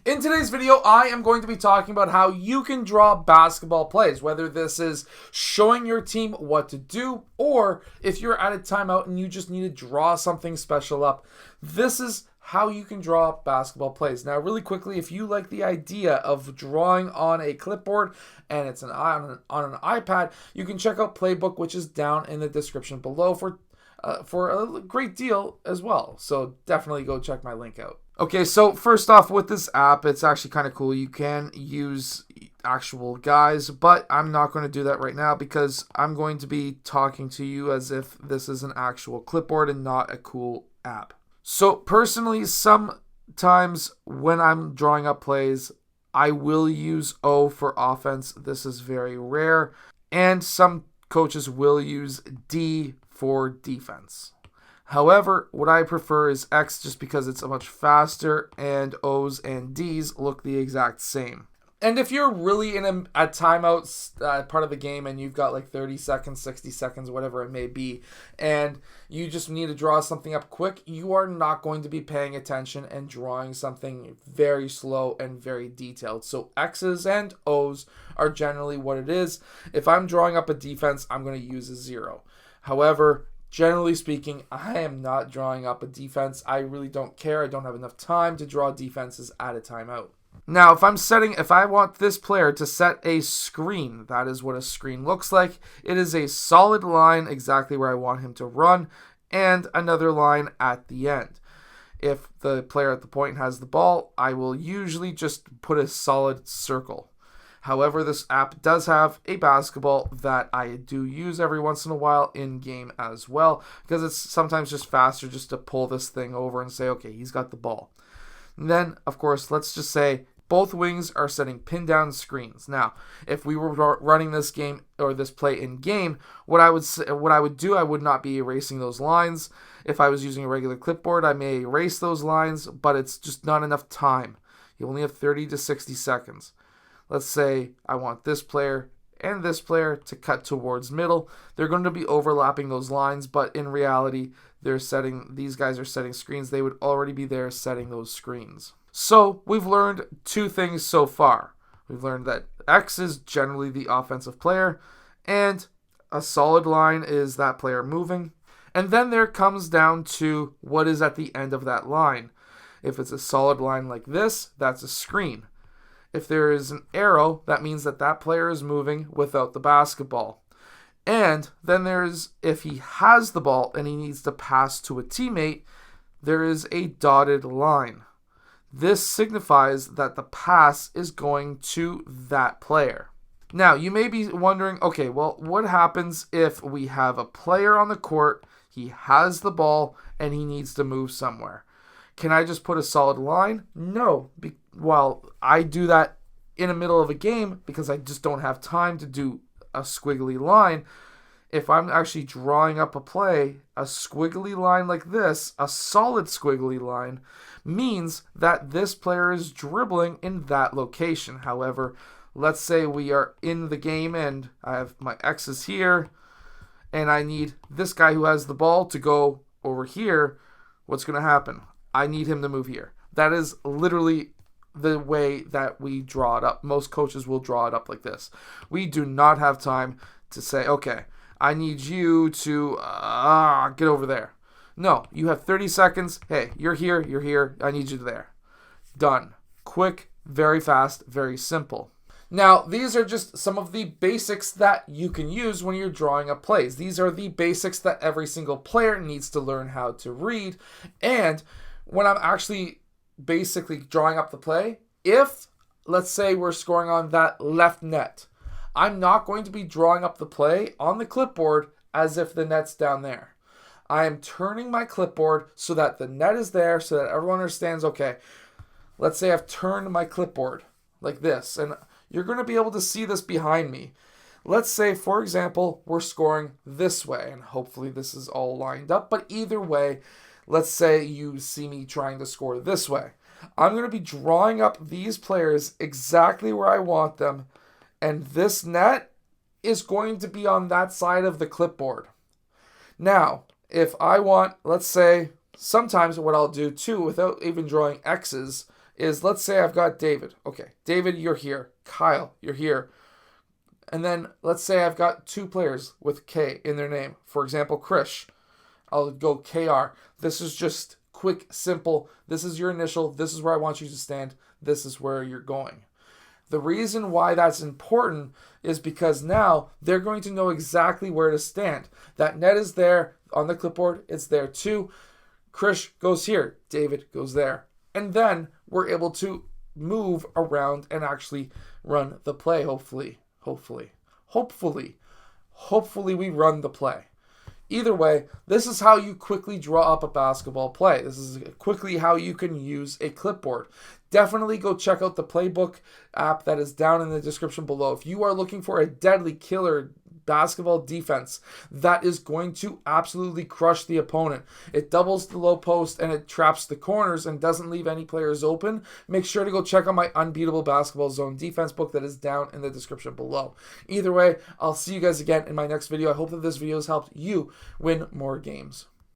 In today's video, I am going to be talking about how you can draw basketball plays, whether this is showing your team what to do, or if you're at a timeout and you just need to draw something special up. This is how you can draw basketball plays. Now, really quickly, if you like the idea of drawing on a clipboard and it's on an iPad, you can check out Playbook, which is down in the description below for a great deal as well. So definitely go check my link out. Okay, so first off, with this app, it's actually kind of cool. You can use actual guys, but I'm not going to do that right now because I'm going to be talking to you as if this is an actual clipboard and not a cool app. So personally, sometimes when I'm drawing up plays, I will use O for offense. This is very rare. And some coaches will use D for defense. However, what I prefer is X just because it's much faster and O's and D's look the exact same. And if you're really in a timeout part of the game and you've got like 30 seconds, 60 seconds, whatever it may be, and you just need to draw something up quick, you are not going to be paying attention and drawing something very slow and very detailed. So X's and O's are generally what it is. If I'm drawing up a defense, I'm going to use a 0. However, generally speaking, I am not drawing up a defense. I really don't care. I don't have enough time to draw defenses at a timeout. Now, if I want this player to set a screen, that is what a screen looks like. It is a solid line exactly where I want him to run and another line at the end. If the player at the point has the ball, I will usually just put a solid circle. However, this app does have a basketball that I do use every once in a while in game as well, because it's sometimes just faster just to pull this thing over and say, okay, he's got the ball. And then, of course, let's just say both wings are setting pin down screens. Now, if we were running this game or this play in game, what I would do, I would not be erasing those lines. If I was using a regular clipboard, I may erase those lines, but it's just not enough time. You only have 30 to 60 seconds. Let's say I want this player and this player to cut towards middle. They're going to be overlapping those lines, but in reality, these guys are setting screens. They would already be there setting those screens. So we've learned two things so far. We've learned that X is generally the offensive player, and a solid line is that player moving. And then there comes down to what is at the end of that line. If it's a solid line like this, that's a screen. If there is an arrow, that means that player is moving without the basketball. And then if he has the ball and he needs to pass to a teammate, there is a dotted line. This signifies that the pass is going to that player. Now, you may be wondering, okay, well, what happens if we have a player on the court, he has the ball, and he needs to move somewhere? Can I just put a solid line? No. Well, I do that in the middle of a game because I just don't have time to do a squiggly line. If I'm actually drawing up a play, a squiggly line like this, a solid squiggly line, means that this player is dribbling in that location. However, let's say we are in the game and I have my X's here and I need this guy who has the ball to go over here. What's going to happen? I need him to move here. That is literally the way that we draw it up. Most coaches will draw it up like this. We do not have time to say, okay, I need you to get over there. No, you have 30 seconds. Hey, you're here. I need you there. Done. Quick, very fast, very simple. Now, these are just some of the basics that you can use when you're drawing up plays. These are the basics that every single player needs to learn how to read. And when I'm actually basically drawing up the play, if, let's say, we're scoring on that left net, I'm not going to be drawing up the play on the clipboard as if the net's down there. I am turning my clipboard so that the net is there, so that everyone understands, okay, let's say I've turned my clipboard like this, and you're going to be able to see this behind me. Let's say, for example, we're scoring this way, and hopefully this is all lined up, but either way, let's say you see me trying to score this way. I'm going to be drawing up these players exactly where I want them, and this net is going to be on that side of the clipboard. Now, if I want, let's say, sometimes what I'll do too, without even drawing X's, is, let's say I've got David. Okay, David, you're here. Kyle, you're here. And then let's say I've got 2 players with K in their name. For example, Krish. I'll go KR. This is just quick, simple. This is your initial. This is where I want you to stand. This is where you're going. The reason why that's important is because now they're going to know exactly where to stand. That net is there on the clipboard. It's there too. Krish goes here. David goes there. And then we're able to move around and actually run the play, hopefully. Hopefully we run the play. Either way, this is how you quickly draw up a basketball play. This is quickly how you can use a clipboard. Definitely go check out the Playbook app that is down in the description below. If you are looking for a deadly killer basketball defense that is going to absolutely crush the opponent, it doubles the low post and it traps the corners and doesn't leave any players open, make sure to go check out my Unbeatable Basketball Zone Defense book that is down in the description below. Either way, I'll see you guys again in my next video. I hope that this video has helped you win more games.